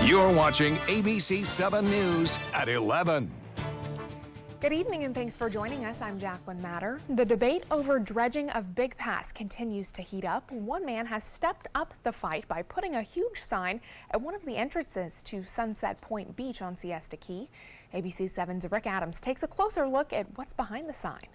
You're watching ABC 7 News at 11. Good evening and thanks for joining us. I'm Jacqueline Matter. The debate over dredging of Big Pass continues to heat up. One man has stepped up the fight by putting a huge sign at one of the entrances to Sunset Point Beach on Siesta Key. ABC 7's Rick Adams takes a closer look at what's behind the sign.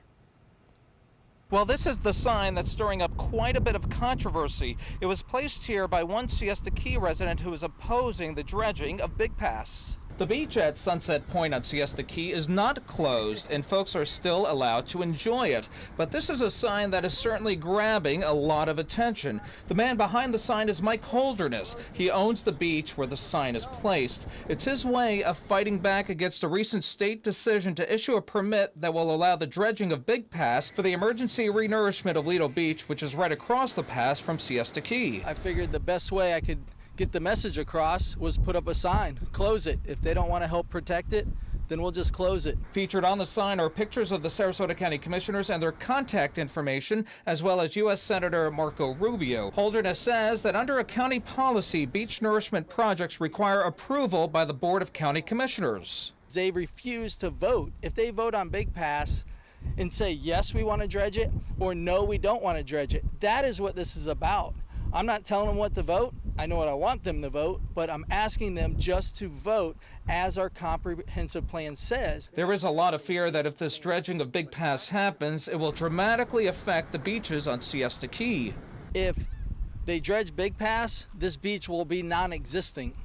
Well, this is the sign that's stirring up quite a bit of controversy. It was placed here by one Siesta Key resident who is opposing the dredging of Big Pass. The beach at Sunset Point on Siesta Key is not closed, and folks are still allowed to enjoy it. But this is a sign that is certainly grabbing a lot of attention. The man behind the sign is Mike Holderness. He owns the beach where the sign is placed. It's his way of fighting back against a recent state decision to issue a permit that will allow the dredging of Big Pass for the emergency renourishment of Lido Beach, which is right across the pass from Siesta Key. I figured the best way I could get the message across was put up a sign, close it. If they don't want to help protect it, then we'll just close it. Featured on the sign are pictures of the Sarasota County Commissioners and their contact information, as well as U.S. Senator Marco Rubio. Holderness says that under a county policy, beach nourishment projects require approval by the Board of County Commissioners. They refuse to vote. If they vote on Big Pass and say, yes, we want to dredge it, or no, we don't want to dredge it, that is what this is about. I'm not telling them what to vote. I know what I want them to vote, but I'm asking them just to vote as our comprehensive plan says. There is a lot of fear that if this dredging of Big Pass happens, it will dramatically affect the beaches on Siesta Key. If they dredge Big Pass, this beach will be non-existent.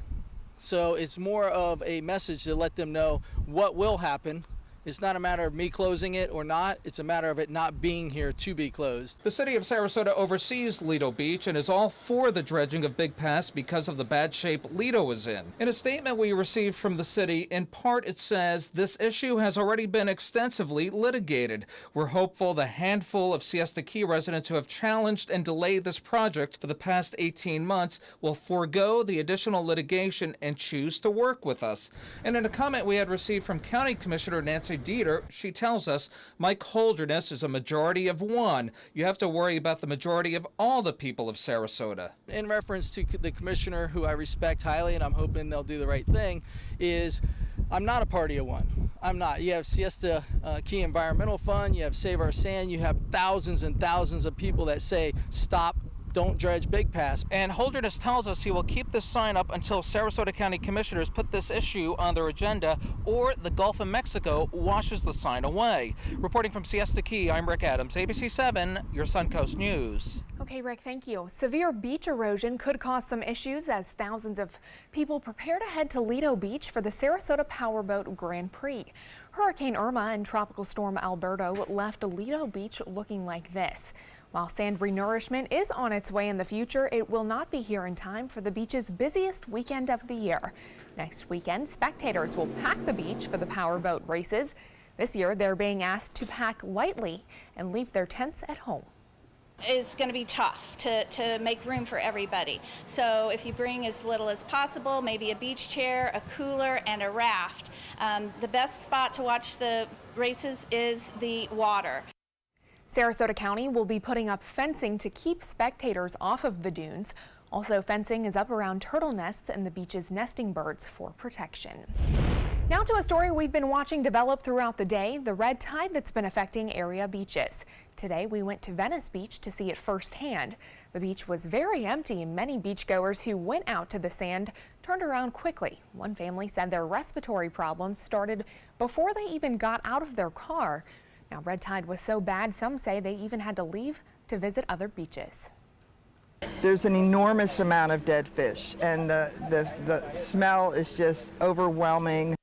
So it's more of a message to let them know what will happen. It's not a matter of me closing it or not. It's a matter of it not being here to be closed. The city of Sarasota oversees Lido Beach and is all for the dredging of Big Pass because of the bad shape Lido is in. In a statement we received from the city, in part it says this issue has already been extensively litigated. We're hopeful the handful of Siesta Key residents who have challenged and delayed this project for the past 18 months will forego the additional litigation and choose to work with us. And in a comment we had received from County Commissioner Nancy Dieter, she tells us Mike Holderness is a majority of one. You have to worry about the majority of all the people of Sarasota. In reference to the commissioner, who I respect highly and I'm hoping they'll do the right thing, is I'm not a party of one. I'm not. You have Siesta Key Environmental Fund, you have Save Our Sand, you have thousands and thousands of people that say stop, don't dredge Big Pass. And Holderness tells us he will keep this sign up until Sarasota County Commissioners put this issue on their agenda or the Gulf of Mexico washes the sign away. Reporting from Siesta Key, I'm Rick Adams, ABC 7, your Suncoast News. Okay, Rick, thank you. Severe beach erosion could cause some issues as thousands of people prepare to head to Lido Beach for the Sarasota Powerboat Grand Prix. Hurricane Irma and Tropical Storm Alberto left Lido Beach looking like this. While sand renourishment is on its way in the future, it will not be here in time for the beach's busiest weekend of the year. Next weekend, spectators will pack the beach for the powerboat races. This year, they're being asked to pack lightly and leave their tents at home. It's going to be tough to make room for everybody. So if you bring as little as possible, maybe a beach chair, a cooler, and a raft. The best spot to watch the races is the water. Sarasota County will be putting up fencing to keep spectators off of the dunes. Also, fencing is up around turtle nests and the beach's nesting birds for protection. Now to a story we've been watching develop throughout the day, the red tide that's been affecting area beaches. Today, we went to Venice Beach to see it firsthand. The beach was very empty and many beachgoers who went out to the sand turned around quickly. One family said their respiratory problems started before they even got out of their car. Now, red tide was so bad, some say they even had to leave to visit other beaches. There's an enormous amount of dead fish, and the smell is just overwhelming.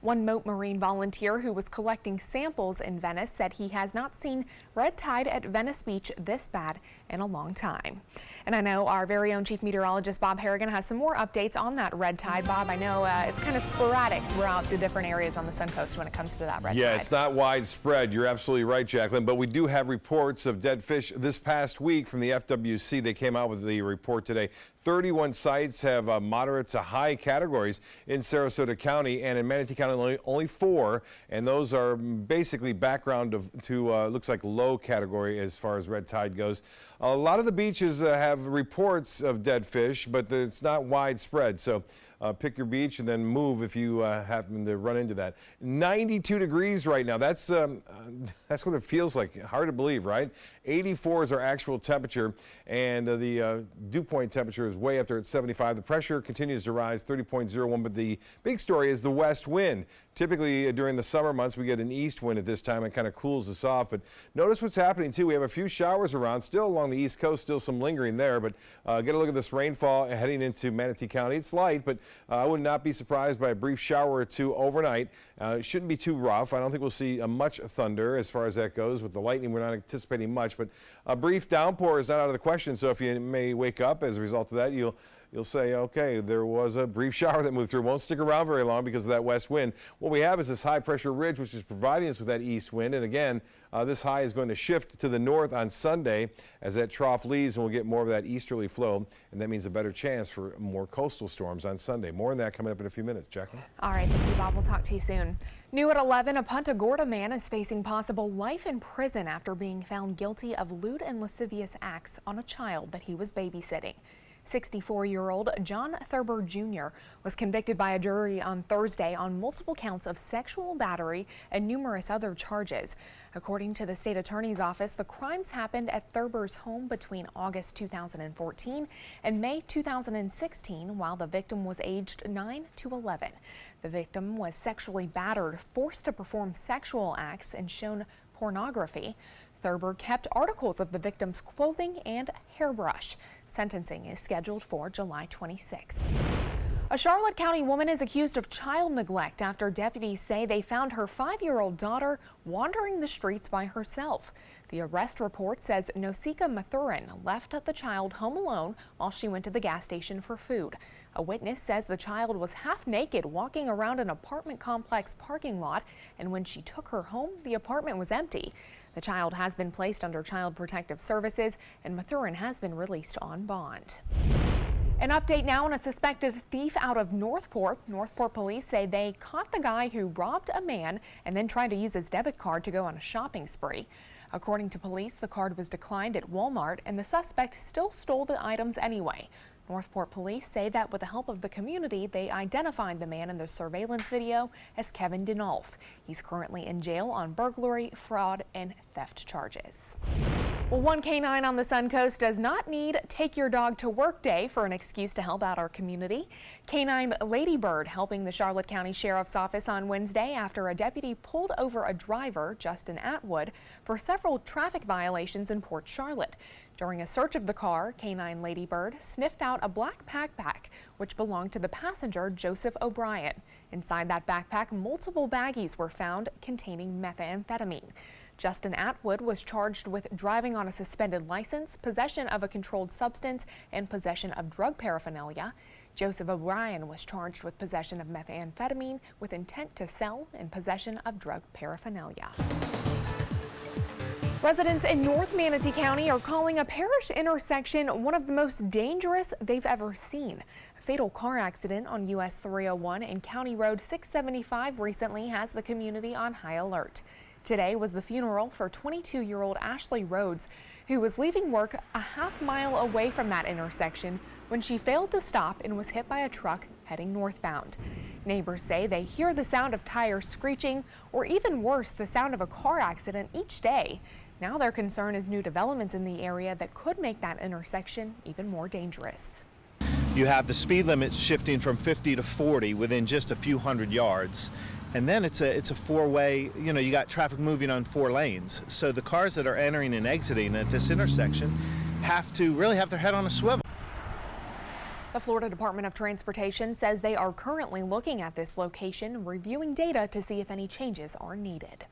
One Moat Marine volunteer who was collecting samples in Venice said he has not seen red tide at Venice Beach this bad in a long time. And I know our very own chief meteorologist Bob Harrigan has some more updates on that red tide. Bob, I know it's kind of sporadic throughout the different areas on the Suncoast when it comes to that red tide. Yeah, it's not widespread. You're absolutely right, Jacqueline, but we do have reports of dead fish this past week from the FWC. They came out with the report today. 31 sites have moderate to high categories in Sarasota County, and in Manatee County only 4, and those are basically background to looks like low category as far as red tide goes. A lot of the beaches have reports of dead fish, but it's not widespread. So pick your beach and then move if you happen to run into that. 92 degrees right now. That's what it feels like. Hard to believe, right? 84 is our actual temperature, and the dew point temperature is way up there at 75. The pressure continues to rise, 30.01, but the big story is the west wind. Typically during the summer months we get an east wind at this time. It kind of cools us off, but notice what's happening too. We have a few showers around still along the east coast, still some lingering there, but get a look at this rainfall heading into Manatee County. It's light, but I would not be surprised by a brief shower or two overnight. It shouldn't be too rough. I don't think we'll see much thunder as far as that goes. With the lightning, we're not anticipating much, but a brief downpour is not out of the question. So if you may wake up as a result of that, you'll say, okay, there was a brief shower that moved through. Won't stick around very long because of that west wind. What we have is this high pressure ridge, which is providing us with that east wind. And again, this high is going to shift to the north on Sunday as that trough leaves, and we'll get more of that easterly flow. And that means a better chance for more coastal storms on Sunday. More on that coming up in a few minutes. Jacqueline? All right, thank you, Bob. We'll talk to you soon. New at 11, a Punta Gorda man is facing possible life in prison after being found guilty of lewd and lascivious acts on a child that he was babysitting. 64-year-old John Thurber Jr. was convicted by a jury on Thursday on multiple counts of sexual battery and numerous other charges. According to the state attorney's office, the crimes happened at Thurber's home between August 2014 and May 2016, while the victim was aged 9 to 11. The victim was sexually battered, forced to perform sexual acts, and shown pornography. Thurber kept articles of the victim's clothing and hairbrush. Sentencing is scheduled for July 26th. A Charlotte County woman is accused of child neglect after deputies say they found her 5-year-old daughter wandering the streets by herself. The arrest report says Nosika Mathurin left the child home alone while she went to the gas station for food. A witness says the child was half naked walking around an apartment complex parking lot, and when she took her home, the apartment was empty. The child has been placed under Child Protective Services, and Mathurin has been released on bond. An update now on a suspected thief out of Northport. Northport police say they caught the guy who robbed a man and then tried to use his debit card to go on a shopping spree. According to police, the card was declined at Walmart, and the suspect still stole the items anyway. Northport police say that with the help of the community, they identified the man in the surveillance video as Kevin Denolf. He's currently in jail on burglary, fraud, and theft charges. Well, one canine on the Suncoast does not need Take Your Dog to Work Day for an excuse to help out our community. Canine Ladybird helping the Charlotte County Sheriff's Office on Wednesday after a deputy pulled over a driver, Justin Atwood, for several traffic violations in Port Charlotte. During a search of the car, Canine Ladybird sniffed out a black backpack, which belonged to the passenger, Joseph O'Brien. Inside that backpack, multiple baggies were found containing methamphetamine. Justin Atwood was charged with driving on a suspended license, possession of a controlled substance, and possession of drug paraphernalia. Joseph O'Brien was charged with possession of methamphetamine with intent to sell and possession of drug paraphernalia. Residents in North Manatee County are calling a parish intersection one of the most dangerous they've ever seen. A fatal car accident on US 301 and County Road 675 recently has the community on high alert. Today was the funeral for 22-year-old Ashley Rhodes, who was leaving work a half-mile away from that intersection when she failed to stop and was hit by a truck heading northbound. Neighbors say they hear the sound of tires screeching, or even worse, the sound of a car accident each day. Now their concern is new developments in the area that could make that intersection even more dangerous. You have the speed limit shifting from 50 to 40 within just a few hundred yards. And then it's a four-way, you got traffic moving on 4 lanes. So the cars that are entering and exiting at this intersection have to really have their head on a swivel. The Florida Department of Transportation says they are currently looking at this location, reviewing data to see if any changes are needed.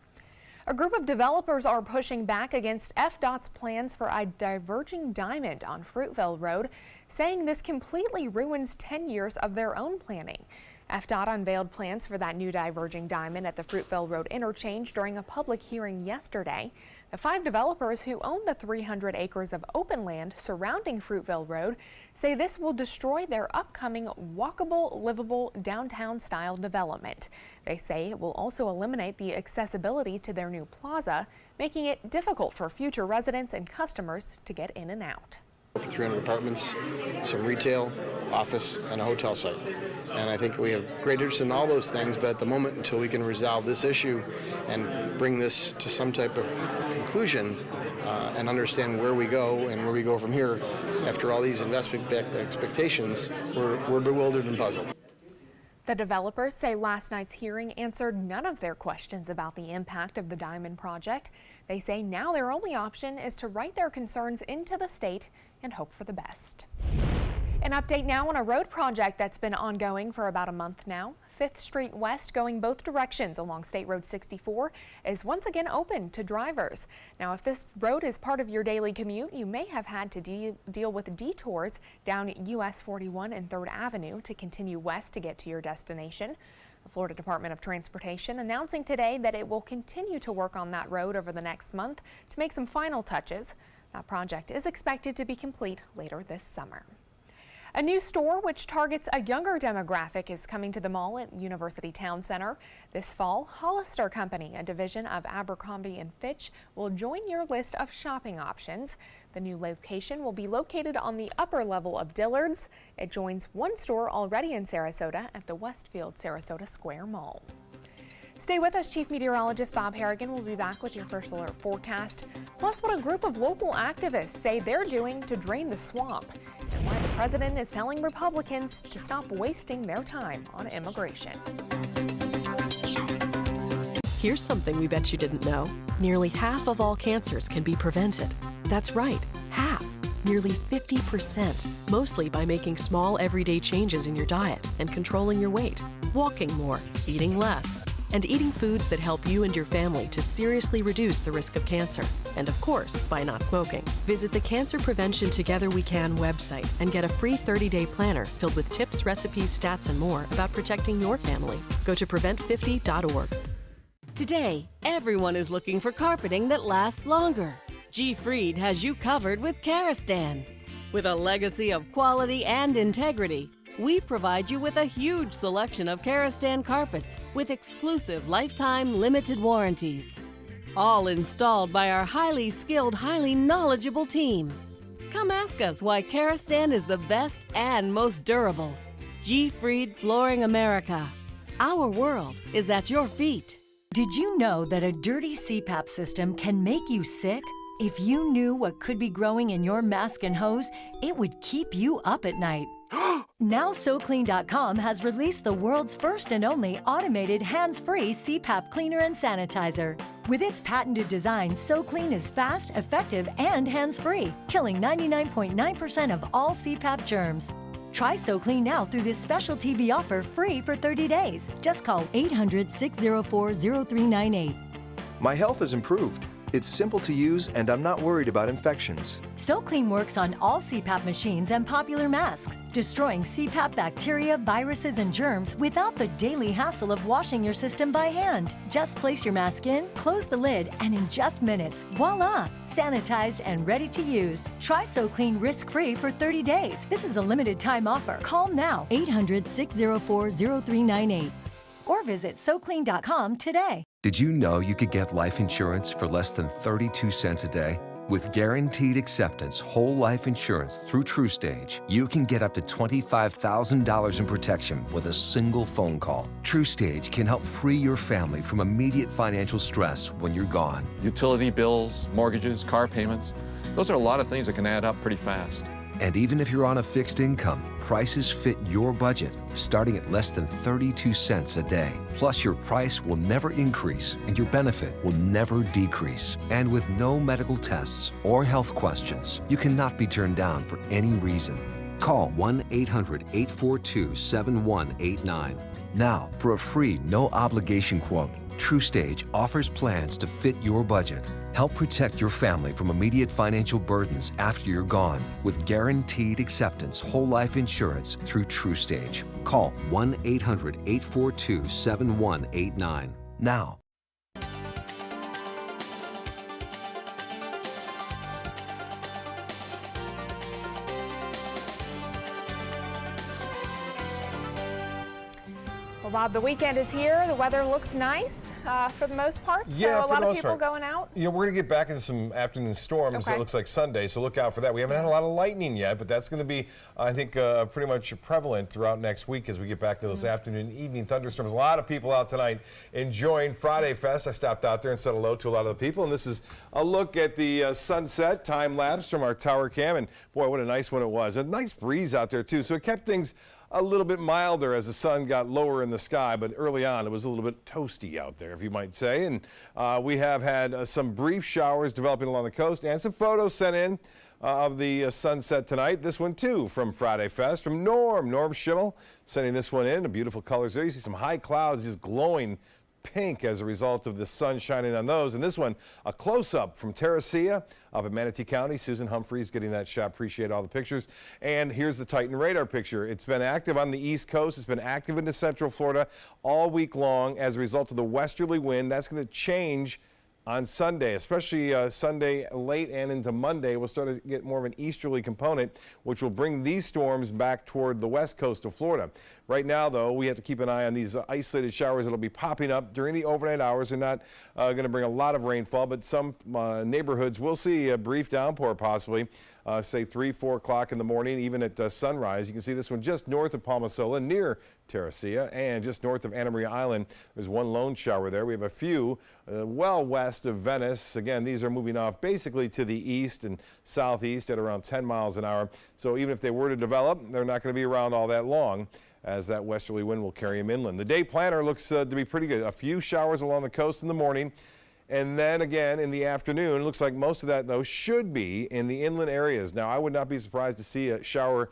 A group of developers are pushing back against FDOT's plans for a diverging diamond on Fruitville Road, saying this completely ruins 10 years of their own planning. FDOT unveiled plans for that new diverging diamond at the Fruitville Road interchange during a public hearing yesterday. The 5 developers who own the 300 acres of open land surrounding Fruitville Road say this will destroy their upcoming walkable, livable downtown-style development. They say it will also eliminate the accessibility to their new plaza, making it difficult for future residents and customers to get in and out. For 300 apartments, some retail, office, and a hotel site. And I think we have great interest in all those things, but at the moment, until we can resolve this issue and bring this to some type of conclusion and understand where we go and where we go from here, after all these investment expectations, we're bewildered and puzzled. The developers say last night's hearing answered none of their questions about the impact of the Diamond project. They say now their only option is to write their concerns into the state and hope for the best. An update now on a road project that's been ongoing for about a month now. 5th Street West, going both directions along State Road 64, is once again open to drivers. Now, if this road is part of your daily commute, you may have had to deal with detours down US 41 and 3rd Avenue to continue west to get to your destination. The Florida Department of Transportation announcing today that it will continue to work on that road over the next month to make some final touches. That project is expected to be complete later this summer. A new store which targets a younger demographic is coming to the mall at University Town Center. This fall, Hollister Company, a division of Abercrombie & Fitch, will join your list of shopping options. The new location will be located on the upper level of Dillard's. It joins one store already in Sarasota at the Westfield Sarasota Square Mall. Stay with us. Chief Meteorologist Bob Harrigan will be back with your first alert forecast, plus what a group of local activists say they're doing to drain the swamp, and why the president is telling Republicans to stop wasting their time on immigration. Here's something we bet you didn't know. Nearly half of all cancers can be prevented. That's right, half. Nearly 50%, mostly by making small everyday changes in your diet and controlling your weight, walking more, eating less, and eating foods that help you and your family to seriously reduce the risk of cancer. And of course, by not smoking. Visit the Cancer Prevention Together We Can website and get a free 30-day planner filled with tips, recipes, stats, and more about protecting your family. Go to prevent50.org. Today, everyone is looking for carpeting that lasts longer. G. Fried has you covered with Karastan. With a legacy of quality and integrity, we provide you with a huge selection of Karastan carpets with exclusive lifetime limited warranties. All installed by our highly skilled, highly knowledgeable team. Come ask us why Karastan is the best and most durable. G. Fried Flooring America. Our world is at your feet. Did you know that a dirty CPAP system can make you sick? If you knew what could be growing in your mask and hose, it would keep you up at night. Now SoClean.com has released the world's first and only automated hands-free CPAP cleaner and sanitizer. With its patented design, SoClean is fast, effective, and hands-free, killing 99.9% of all CPAP germs. Try SoClean now through this special TV offer free for 30 days. Just call 800-604-0398. My health has improved. It's simple to use, and I'm not worried about infections. SoClean works on all CPAP machines and popular masks, destroying CPAP bacteria, viruses, and germs without the daily hassle of washing your system by hand. Just place your mask in, close the lid, and in just minutes, voila! Sanitized and ready to use. Try SoClean risk-free for 30 days. This is a limited time offer. Call now, 800-604-0398. Or visit SoClean.com today. Did you know you could get life insurance for less than 32 cents a day? With guaranteed acceptance whole life insurance through TruStage, you can get up to $25,000 in protection with a single phone call. TruStage can help free your family from immediate financial stress when you're gone. Utility bills, mortgages, car payments, those are a lot of things that can add up pretty fast. And even if you're on a fixed income, prices fit your budget, starting at less than 32 cents a day. Plus, your price will never increase and your benefit will never decrease. And with no medical tests or health questions, you cannot be turned down for any reason. Call 1-800-842-7189. Now, for a free, no-obligation quote, TrueStage offers plans to fit your budget. Help protect your family from immediate financial burdens after you're gone with guaranteed acceptance whole life insurance through TrueStage. Call 1-800-842-7189 now. Well, Bob, the weekend is here. The weather looks nice for the most part. So Yeah, a for lot the of most people part. going out. You know, we're going to get back into some afternoon storms. Okay. It looks like Sunday, so look out for that. We haven't had a lot of lightning yet, but that's going to be, I think, pretty much prevalent throughout next week as we get back to those afternoon and evening thunderstorms. A lot of people out tonight enjoying Friday Fest. I stopped out there and said hello to a lot of the people, and this is a look at the sunset time lapse from our tower cam, and boy, what a nice one it was. A nice breeze out there, too, so it kept things a little bit milder as the sun got lower in the sky, but early on it was a little bit toasty out there, if you might say. And we have had some brief showers developing along the coast and some photos sent in of the sunset tonight. This one too from Friday Fest from Norm Schimmel, sending this one in. Beautiful colors there. You see some high clouds just glowing pink as a result of the sun shining on those. And this one, a close-up from Terracea up in Manatee County. Susan Humphreys getting that shot. Appreciate all the pictures. And here's the Titan radar picture. It's been active on the East Coast. It's been active into Central Florida all week long as a result of the westerly wind. That's going to change on Sunday, especially Sunday late and into Monday. We'll start to get more of an easterly component, which will bring these storms back toward the west coast of Florida. Right now, though, we have to keep an eye on these isolated showers that will be popping up during the overnight hours. They're not going to bring a lot of rainfall, but some neighborhoods will see a brief downpour possibly, say 3, 4 o'clock in the morning, even at sunrise. You can see this one just north of Palmasola, near Terracea, and just north of Anna Maria Island. There's one lone shower there. We have a few well west of Venice. Again, these are moving off basically to the east and southeast at around 10 miles an hour. So even if they were to develop, they're not going to be around all that long, as that westerly wind will carry them inland. The day planner looks to be pretty good. A few showers along the coast in the morning, and then again in the afternoon. It looks like most of that, though, should be in the inland areas. Now, I would not be surprised to see a shower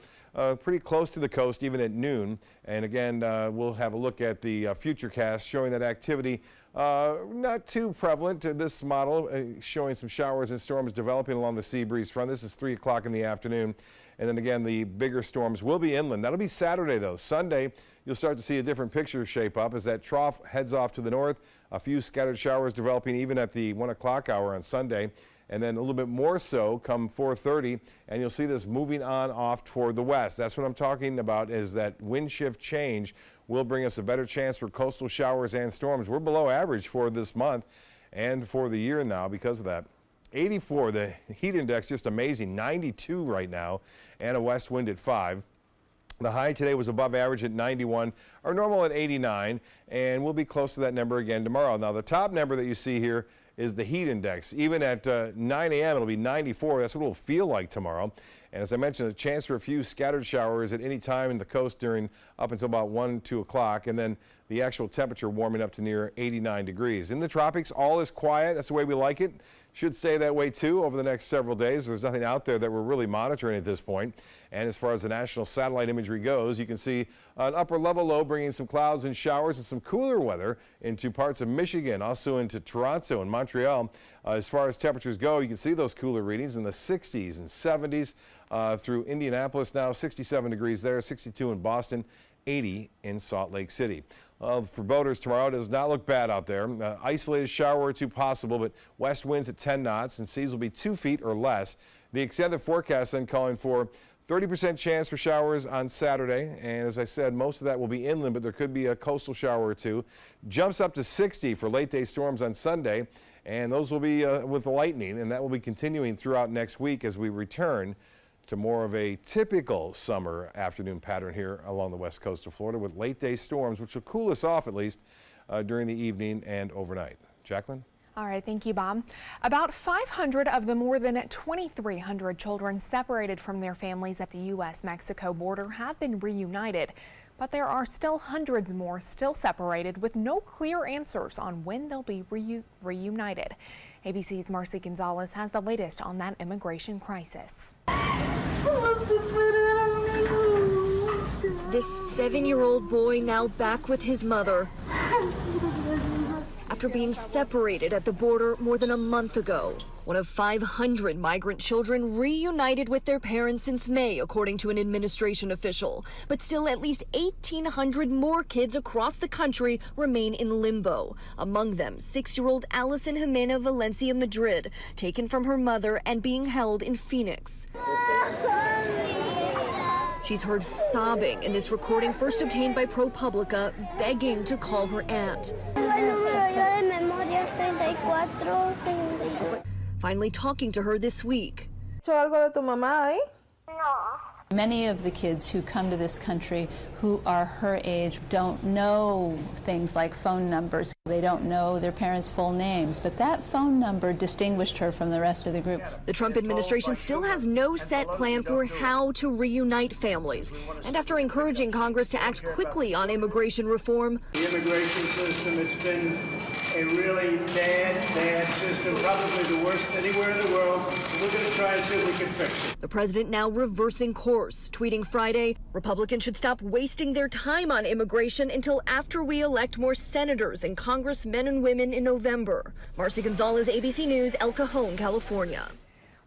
pretty close to the coast, even at noon. And again, we'll have a look at the Futurecast showing that activity not too prevalent. This model showing some showers and storms developing along the sea breeze front. This is 3 o'clock in the afternoon. And then again, the bigger storms will be inland. That'll be Saturday, though. Sunday, you'll start to see a different picture shape up as that trough heads off to the north. A few scattered showers developing even at the 1 o'clock hour on Sunday. And then a little bit more so come 4:30, and you'll see this moving on off toward the west. That's what I'm talking about, is that wind shift change will bring us a better chance for coastal showers and storms. We're below average for this month and for the year now because of that. 84, the heat index, just amazing. 92 right now, and a west wind at 5. The high today was above average at 91, our normal at 89, and we'll be close to that number again tomorrow. Now, the top number that you see here is the heat index. Even at 9 a.m., it'll be 94. That's what it'll feel like tomorrow. And as I mentioned, a chance for a few scattered showers at any time in the coast during up until about 1, 2 o'clock, and then the actual temperature warming up to near 89 degrees. In the tropics, all is quiet. That's the way we like it. Should stay that way, too, over the next several days. There's nothing out there that we're really monitoring at this point. And as far as the national satellite imagery goes, you can see an upper level low bringing some clouds and showers and some cooler weather into parts of Michigan, also into Toronto and Montreal. As far as temperatures go, you can see those cooler readings in the 60s and 70s through Indianapolis now, 67 degrees there, 62 in Boston, 80 in Salt Lake City. For boaters tomorrow, it does not look bad out there. Isolated shower or two possible, but west winds at 10 knots and seas will be 2 feet or less. The extended forecast then calling for 30% chance for showers on Saturday, and as I said, most of that will be inland, but there could be a coastal shower or two. Jumps up to 60 for late day storms on Sunday, and those will be with the lightning, and that will be continuing throughout next week as we return to more of a typical summer afternoon pattern here along the west coast of Florida with late day storms, which will cool us off at least during the evening and overnight. Jacqueline? All right, thank you, Bob. About 500 of the more than 2,300 children separated from their families at the U.S.-Mexico border have been reunited, but there are still hundreds more still separated with no clear answers on when they'll be reunited. ABC's Marcy Gonzalez has the latest on that immigration crisis. This 7-year-old boy now back with his mother after being separated at the border more than a month ago. One of 500 migrant children reunited with their parents since May, according to an administration official. But still, at least 1,800 more kids across the country remain in limbo. Among them, 6-year-old Allison Jimena Valencia Madrid, taken from her mother and being held in Phoenix. She's heard sobbing in this recording, first obtained by ProPublica, begging to call her aunt. Finally talking to her this week. Many of the kids who come to this country who are her age don't know things like phone numbers. They don't know their parents' full names, but that phone number distinguished her from the rest of the group. The Trump administration still has no set plan for how to reunite families. And after encouraging Congress to act quickly on immigration reform, the immigration system, it's been a really bad system, probably the worst anywhere in the world. We're going to try and see if we can fix it. The president now reversing course, tweeting Friday, Republicans should stop wasting their time on immigration until after we elect more senators and congressmen and women in November. Marcy Gonzalez, ABC News, El Cajon, California.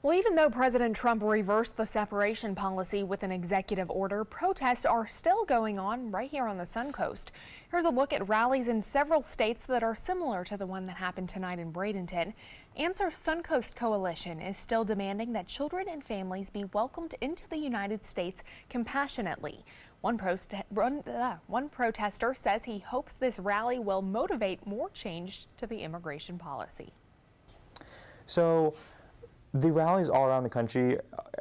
Well, even though President Trump reversed the separation policy with an executive order, protests are still going on right here on the Suncoast. Here's a look at rallies in several states that are similar to the one that happened tonight in Bradenton. Answer Suncoast Coalition is still demanding that children and families be welcomed into the United States compassionately. One protester says he hopes this rally will motivate more change to the immigration policy. So the rallies all around the country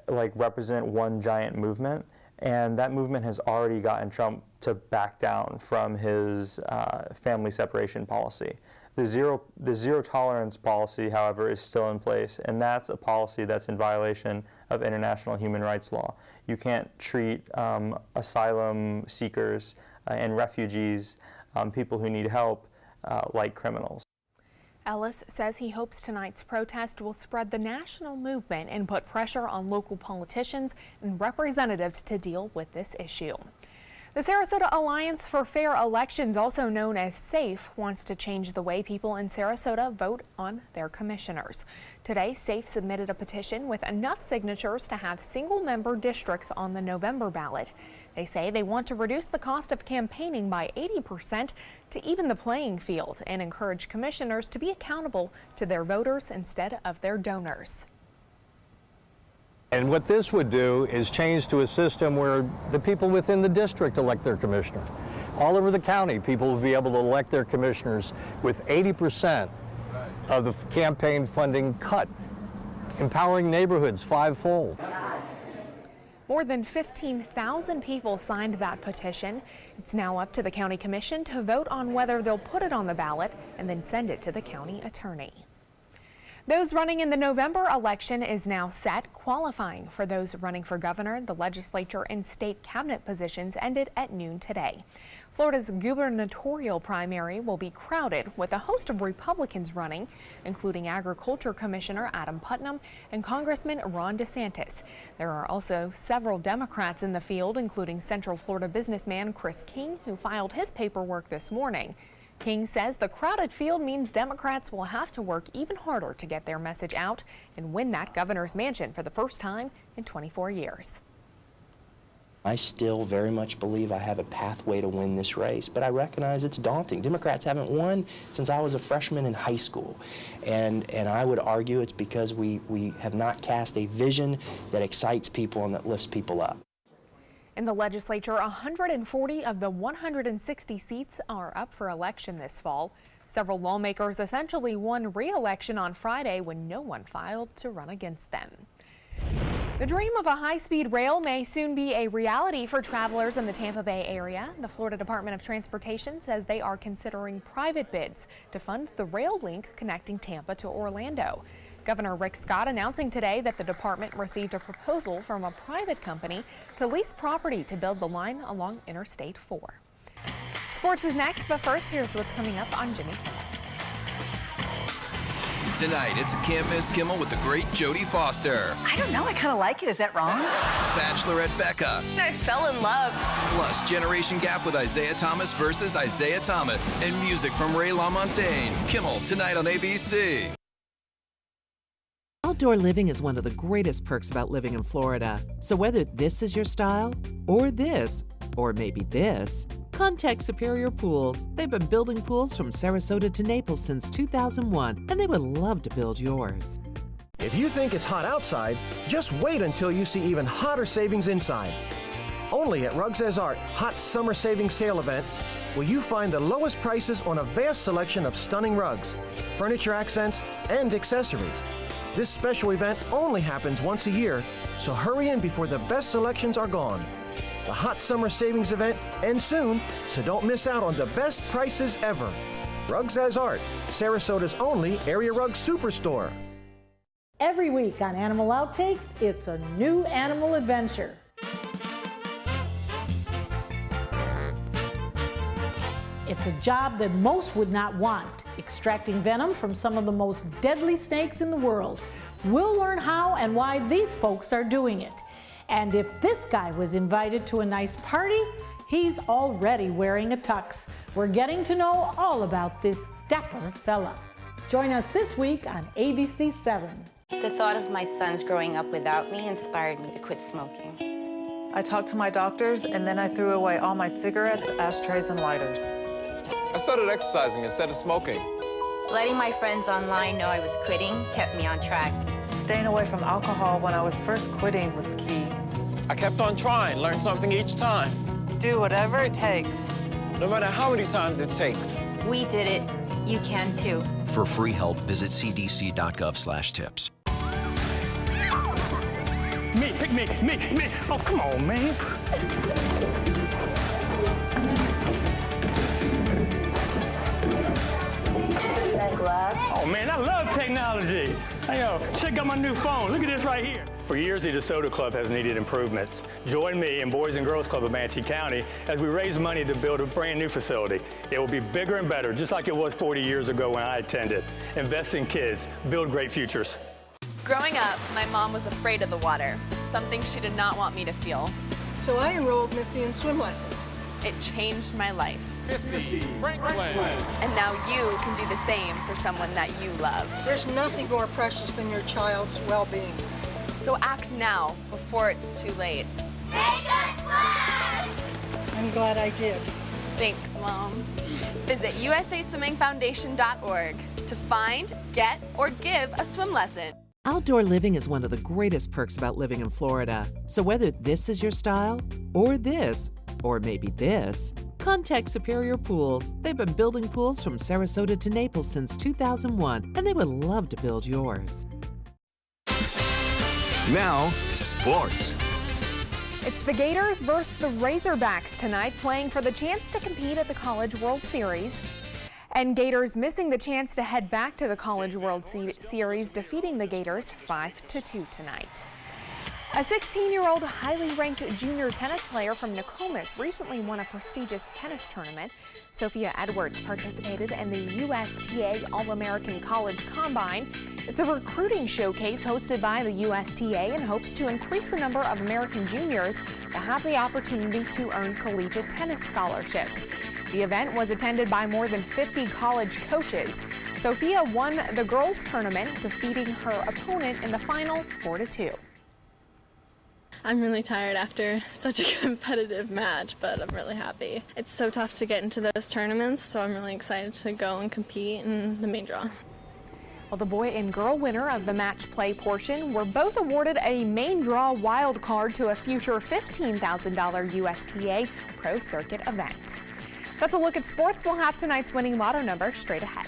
represent one giant movement, and that movement has already gotten Trump to back down from his family separation policy. The zero tolerance policy, however, is still in place, and that's a policy that's in violation of international human rights law. You can't treat asylum seekers and refugees, people who need help, like criminals. Ellis says he hopes tonight's protest will spread the national movement and put pressure on local politicians and representatives to deal with this issue. The Sarasota Alliance for Fair Elections, also known as SAFE, wants to change the way people in Sarasota vote on their commissioners. Today, SAFE submitted a petition with enough signatures to have single-member districts on the November ballot. They say they want to reduce the cost of campaigning by 80% to even the playing field and encourage commissioners to be accountable to their voters instead of their donors. And what this would do is change to a system where the people within the district elect their commissioner. All over the county, people will be able to elect their commissioners with 80% of the campaign funding cut, empowering neighborhoods fivefold. More than 15,000 people signed that petition. It's now up to the county commission to vote on whether they'll put it on the ballot and then send it to the county attorney. Those running in the November election is now set. Qualifying for those running for governor, the legislature, and state cabinet positions ended at noon today. Florida's gubernatorial primary will be crowded with a host of Republicans running, including Agriculture Commissioner Adam Putnam and Congressman Ron DeSantis. There are also several Democrats in the field, including Central Florida businessman Chris King, who filed his paperwork this morning. King says the crowded field means Democrats will have to work even harder to get their message out and win that governor's mansion for the first time in 24 years. I still very much believe I have a pathway to win this race, but I recognize it's daunting. Democrats haven't won since I was a freshman in high school, and I would argue it's because we have not cast a vision that excites people and that lifts people up. In the legislature, 140 of the 160 seats are up for election this fall. Several lawmakers essentially won re-election on Friday when no one filed to run against them. The dream of a high-speed rail may soon be a reality for travelers in the Tampa Bay area. The Florida Department of Transportation says they are considering private bids to fund the rail link connecting Tampa to Orlando. Governor Rick Scott announcing today that the department received a proposal from a private company to lease property to build the line along Interstate 4. Sports is next, but first, here's what's coming up on Jimmy Kimmel. Tonight, it's a Can't Miss Kimmel with the great Jodie Foster. I don't know. I kind of like it. Is that wrong? Bachelorette Becca. I fell in love. Plus, Generation Gap with Isaiah Thomas versus Isaiah Thomas. And music from Ray LaMontagne. Kimmel, tonight on ABC. Outdoor living is one of the greatest perks about living in Florida. So whether this is your style, or this, or maybe this, contact Superior Pools. They've been building pools from Sarasota to Naples since 2001, and they would love to build yours. If you think it's hot outside, just wait until you see even hotter savings inside. Only at Rugs As Art Hot Summer Savings Sale event will you find the lowest prices on a vast selection of stunning rugs, furniture accents, and accessories. This special event only happens once a year, so hurry in before the best selections are gone. The Hot Summer Savings event ends soon, so don't miss out on the best prices ever. Rugs As Art, Sarasota's only area rug superstore. Every week on Animal Outtakes, it's a new animal adventure. It's a job that most would not want, extracting venom from some of the most deadly snakes in the world. We'll learn how and why these folks are doing it. And if this guy was invited to a nice party, he's already wearing a tux. We're getting to know all about this dapper fella. Join us this week on ABC 7. The thought of my sons growing up without me inspired me to quit smoking. I talked to my doctors, and then I threw away all my cigarettes, ashtrays, and lighters. I started exercising instead of smoking. Letting my friends online know I was quitting kept me on track. Staying away from alcohol when I was first quitting was key. I kept on trying, learned something each time. Do whatever it takes. No matter how many times it takes. We did it. You can too. For free help, visit cdc.gov/tips. Me, pick me. Oh, come on, man. Oh man, I love technology. Hey, yo, check out my new phone. Look at this right here. For years, the DeSoto Club has needed improvements. Join me and Boys and Girls Club of Manatee County as we raise money to build a brand new facility. It will be bigger and better, just like it was 40 years ago when I attended. Invest in kids, build great futures. Growing up, my mom was afraid of the water, something she did not want me to feel. So I enrolled Missy in swim lessons. It changed my life. Missy Franklin. And now you can do the same for someone that you love. There's nothing more precious than your child's well-being. So act now, before it's too late. Make us fly! I'm glad I did. Thanks, Mom. Visit usaswimmingfoundation.org to find, get, or give a swim lesson. Outdoor living is one of the greatest perks about living in Florida. So whether this is your style, or this, or maybe this, contact Superior Pools. They've been building pools from Sarasota to Naples since 2001, and they would love to build yours. Now, sports. It's the Gators versus the Razorbacks tonight, playing for the chance to compete at the College World Series. And Gators missing the chance to head back to the College World Series, defeating the Gators 5-2 tonight. A 16-year-old highly ranked junior tennis player from Nokomis recently won a prestigious tennis tournament. Sophia Edwards participated in the USTA All-American College Combine. It's a recruiting showcase hosted by the USTA and hopes to increase the number of American juniors that have the opportunity to earn collegiate tennis scholarships. The event was attended by more than 50 college coaches. Sophia won the girls' tournament, defeating her opponent in the final 4-2. I'm really tired after such a competitive match, but I'm really happy. It's so tough to get into those tournaments, so I'm really excited to go and compete in the main draw. Well, the boy and girl winner of the match play portion were both awarded a main draw wild card to a future $15,000 USTA Pro Circuit event. That's a look at sports. We'll have tonight's winning lotto number straight ahead.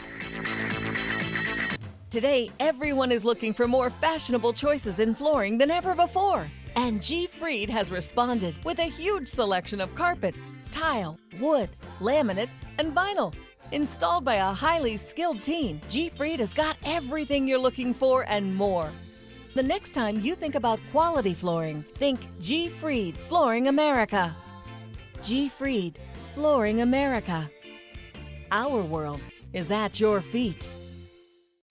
Today, everyone is looking for more fashionable choices in flooring than ever before. And G. Fried has responded with a huge selection of carpets, tile, wood, laminate, and vinyl. Installed by a highly skilled team, G. Fried has got everything you're looking for and more. The next time you think about quality flooring, think G. Fried Flooring America. G. Fried Flooring America. Our world is at your feet.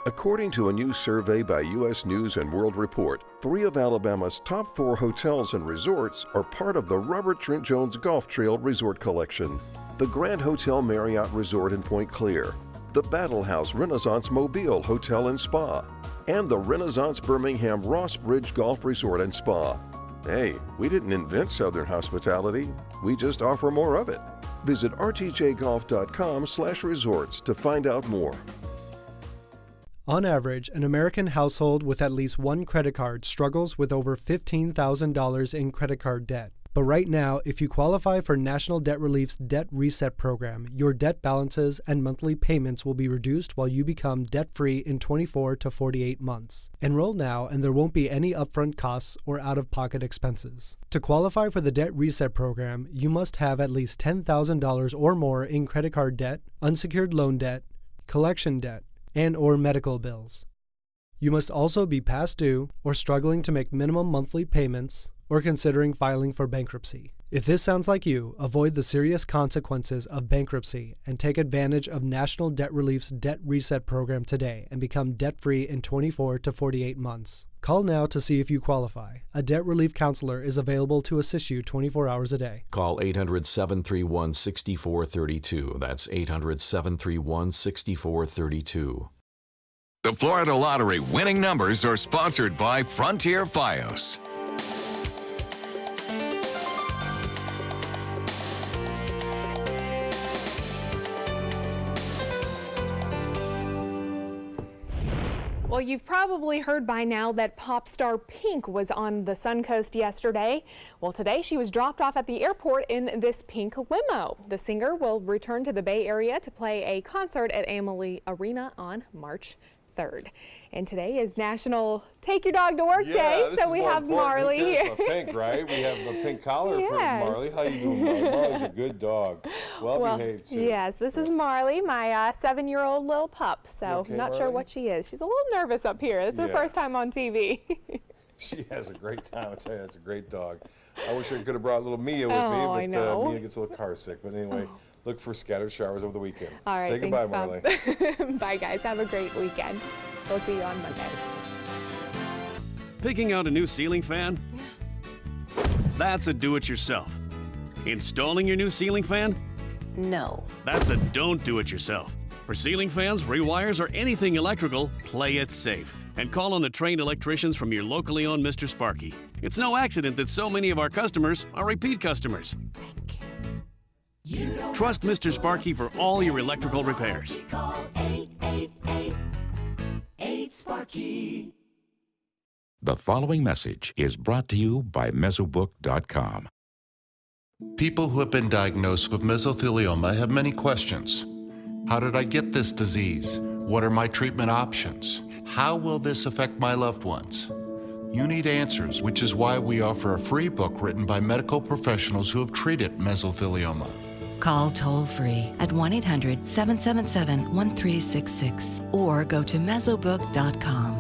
According to a new survey by U.S. News and World Report, 3 of Alabama's top 4 hotels and resorts are part of the Robert Trent Jones Golf Trail Resort Collection. The Grand Hotel Marriott Resort in Point Clear, the Battle House Renaissance Mobile Hotel and Spa, and the Renaissance Birmingham Ross Bridge Golf Resort and Spa. Hey, we didn't invent Southern hospitality, we just offer more of it. Visit rtjgolf.com/resorts to find out more. On average, an American household with at least one credit card struggles with over $15,000 in credit card debt. But right now, if you qualify for National Debt Relief's Debt Reset program, your debt balances and monthly payments will be reduced while you become debt-free in 24 to 48 months. Enroll now and there won't be any upfront costs or out-of-pocket expenses. To qualify for the Debt Reset program, you must have at least $10,000 or more in credit card debt, unsecured loan debt, collection debt, and/or medical bills. You must also be past due or struggling to make minimum monthly payments or considering filing for bankruptcy. If this sounds like you, avoid the serious consequences of bankruptcy and take advantage of National Debt Relief's Debt Reset program today and become debt-free in 24 to 48 months. Call now to see if you qualify. A debt relief counselor is available to assist you 24 hours a day. Call 800-731-6432. That's 800-731-6432. The Florida Lottery winning numbers are sponsored by Frontier Fios. Well, you've probably heard by now that pop star Pink was on the Suncoast yesterday. Well, today she was dropped off at the airport in this pink limo. The singer will return to the Bay Area to play a concert at Amalie Arena on March 3rd. And today is National Take Your Dog to Work Day, so we have Marley here. Pink, right? We have a pink collar for Marley. How you doing, Marley? Marley's a good dog. Well behaved, too. Yes, this is Marley, my 7-year-old little pup. So okay, not sure what she is. She's a little nervous up here. This is her first time on TV. She has a great time. I tell you, that's a great dog. I wish I could have brought little Mia with me, I know. Mia gets a little car sick. But anyway, look for scattered showers over the weekend. All right, say goodbye, Marley. Bye, guys. Have a great weekend. We'll see you on Monday. Picking out a new ceiling fan? That's a do-it-yourself. Installing your new ceiling fan? No. That's a don't do-it-yourself. For ceiling fans, rewires, or anything electrical, play it safe. And call on the trained electricians from your locally owned Mr. Sparky. It's no accident that so many of our customers are repeat customers. Trust Mr. Sparky for all your electrical repairs. Call 888-8-SPARKY. The following message is brought to you by Mesobook.com. People who have been diagnosed with mesothelioma have many questions. How did I get this disease? What are my treatment options? How will this affect my loved ones? You need answers, which is why we offer a free book written by medical professionals who have treated mesothelioma. Call toll-free at 1-800-777-1366 or go to mesobook.com.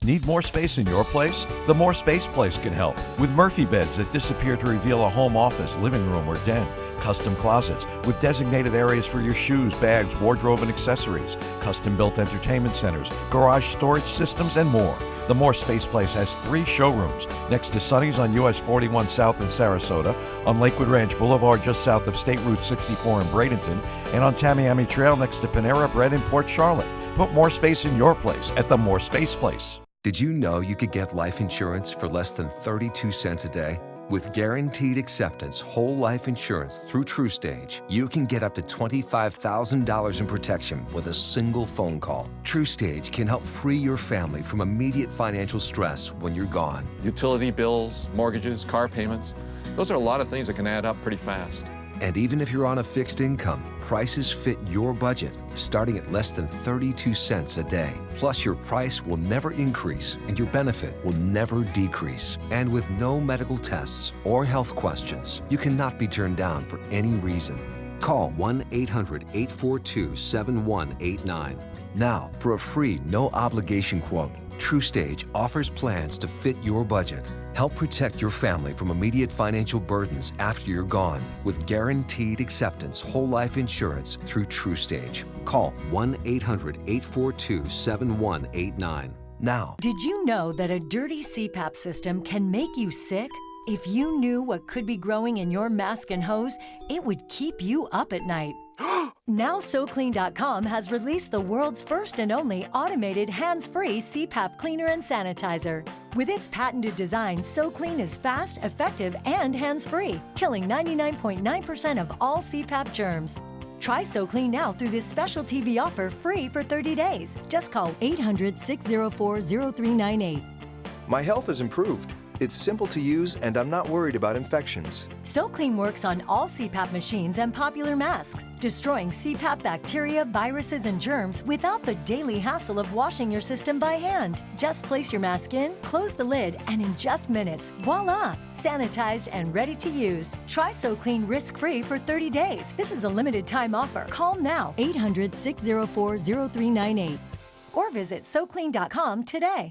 Need more space in your place? The More Space Place can help. With Murphy beds that disappear to reveal a home office, living room, or den. Custom closets with designated areas for your shoes, bags, wardrobe, and accessories. Custom-built entertainment centers, garage storage systems, and more. The More Space Place has 3 showrooms next to Sonny's on US 41 South in Sarasota, on Lakewood Ranch Boulevard just south of State Route 64 in Bradenton, and on Tamiami Trail next to Panera Bread in Port Charlotte. Put more space in your place at the More Space Place. Did you know you could get life insurance for less than 32 cents a day? With guaranteed acceptance whole life insurance through TruStage, you can get up to $25,000 in protection with a single phone call. TruStage can help free your family from immediate financial stress when you're gone. Utility bills, mortgages, car payments, those are a lot of things that can add up pretty fast. And even if you're on a fixed income, prices fit your budget, starting at less than 32 cents a day. Plus, your price will never increase and your benefit will never decrease. And with no medical tests or health questions, you cannot be turned down for any reason. Call 1-800-842-7189. Now, for a free, no-obligation quote, TruStage offers plans to fit your budget. Help protect your family from immediate financial burdens after you're gone with guaranteed acceptance whole life insurance through TruStage. Call 1-800-842-7189 now. Did you know that a dirty CPAP system can make you sick? If you knew what could be growing in your mask and hose, it would keep you up at night. Now SoClean.com has released the world's first and only automated hands-free CPAP cleaner and sanitizer. With its patented design, SoClean is fast, effective, and hands-free, killing 99.9% of all CPAP germs. Try SoClean now through this special TV offer free for 30 days. Just call 800-604-0398. My health has improved. It's simple to use, and I'm not worried about infections. SoClean works on all CPAP machines and popular masks, destroying CPAP bacteria, viruses, and germs without the daily hassle of washing your system by hand. Just place your mask in, close the lid, and in just minutes, voila! Sanitized and ready to use. Try SoClean risk-free for 30 days. This is a limited time offer. Call now, 800-604-0398. Or visit SoClean.com today.